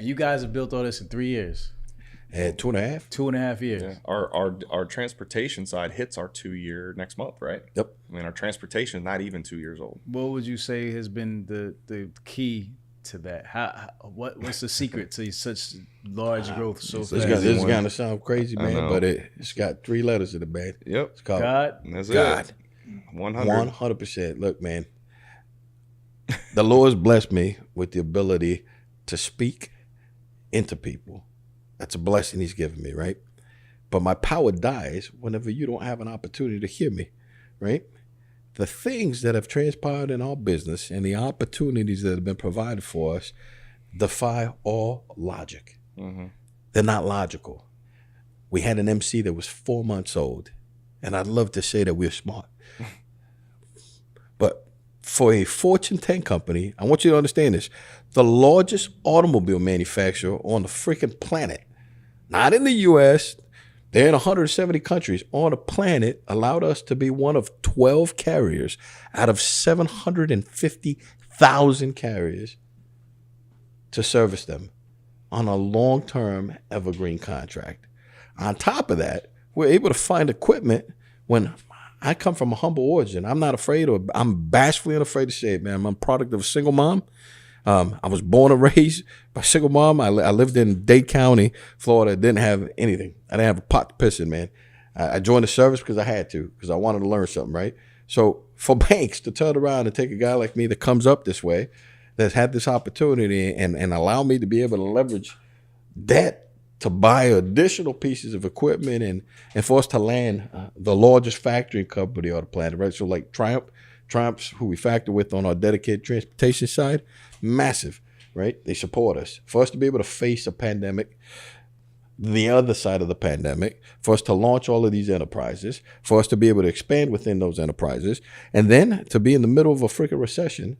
And you guys have built all this in 3 years. And 2.5. 2.5 years. Yeah. Our transportation side hits our 2-year next month, right? Yep. I mean, our transportation is not even 2 years old. What would you say has been the key to that? What's the secret to such large growth so fast? This is going to sound crazy, man, but it's got 3 letters in the band. Yep. It's called God. That's God. it. 100. 100%. Look, man, the Lord's blessed me with the ability to speak into people. That's a blessing he's given me, right? But my power dies whenever you don't have an opportunity to hear me, right? The things that have transpired in our business and the opportunities that have been provided for us defy all logic. Mm-hmm. They're not logical. We had an MC that was 4 months old, and I'd love to say that we're smart. But for a Fortune 10 company, I want you to understand this, the largest automobile manufacturer on the freaking planet, not in the U.S., they're in 170 countries on the planet, allowed us to be one of 12 carriers out of 750,000 carriers to service them on a long-term evergreen contract. On top of that, we're able to find equipment when I come from a humble origin. I'm not afraid, or I'm bashfully unafraid to say it, man. I'm a product of a single mom. I was born and raised by a single mom. I lived in Dade County, Florida. Didn't have anything. I didn't have a pot to piss in, man. I joined the service because I had to, because I wanted to learn something, right? So for banks to turn around and take a guy like me that comes up this way, that's had this opportunity and allow me to be able to leverage that to buy additional pieces of equipment and for us to land the largest factory company on the planet, right? So like Triumph's who we factor with on our dedicated transportation side, massive, right? They support us. For us to be able to face a pandemic, the other side of the pandemic, for us to launch all of these enterprises, for us to be able to expand within those enterprises, and then to be in the middle of a freaking recession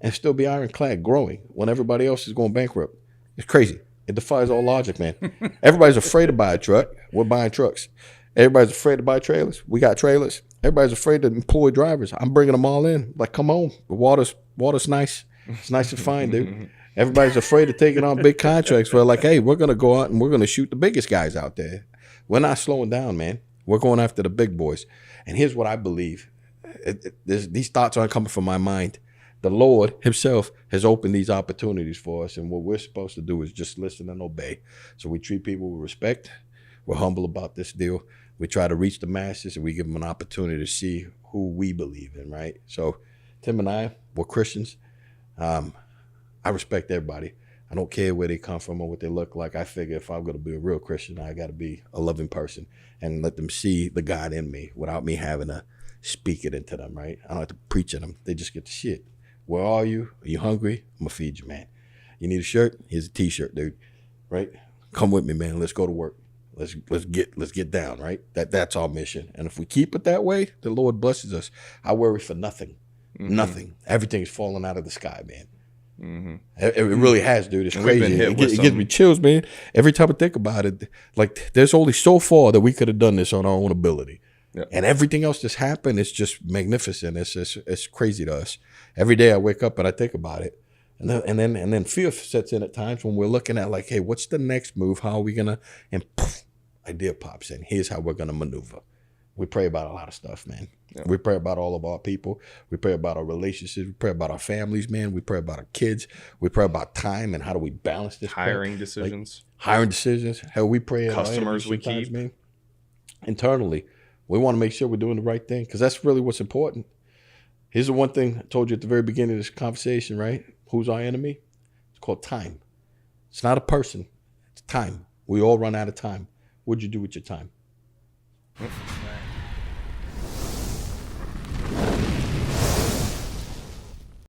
and still be ironclad growing when everybody else is going bankrupt. It's crazy. It defies all logic, man. Everybody's afraid to buy a truck. We're buying trucks. Everybody's afraid to buy trailers. We got trailers. Everybody's afraid to employ drivers. I'm bringing them all in. Like, come on. The water's nice. It's nice and fine, dude. Everybody's afraid of taking on big contracts. We're like, hey, we're going to go out and we're going to shoot the biggest guys out there. We're not slowing down, man. We're going after the big boys. And here's what I believe. These thoughts aren't coming from my mind. The Lord himself has opened these opportunities for us, and what we're supposed to do is just listen and obey. So we treat people with respect. We're humble about this deal. We try to reach the masses, and we give them an opportunity to see who we believe in, right? So Tim and I, we're Christians. I respect everybody. I don't care where they come from or what they look like. I figure if I'm going to be a real Christian, I got to be a loving person and let them see the God in me without me having to speak it into them, right? I don't have to preach at them. They just get the shit. Where are you? Are you hungry? I'm going to feed you, man. You need a shirt? Here's a t-shirt, dude. Right? Come with me, man. Let's go to work. Let's get down, right? That's our mission. And if we keep it that way, the Lord blesses us. I worry for nothing. Mm-hmm. Nothing. Everything's falling out of the sky, man. Mm-hmm. It really has, dude. It's crazy. It gives me chills, man. Every time I think about it, like there's only so far that we could have done this on our own ability. Yep. And everything else that's happened is just magnificent. It's crazy to us. Every day I wake up and I think about it. And then fear sets in at times when we're looking at like, hey, what's the next move? How are we gonna, and poof, idea pops in. Here's how we're gonna maneuver. We pray about a lot of stuff, man. Yep. We pray about all of our people. We pray about our relationships. We pray about our families, man. We pray about our kids. We pray about time and how do we balance this. Hiring decisions. Like, hiring decisions. How we pray. Customers we keep. Man. Internally. We want to make sure we're doing the right thing because that's really what's important. Here's the one thing I told you at the very beginning of this conversation, right? Who's our enemy? It's called time. It's not a person. It's time. We all run out of time. What'd you do with your time?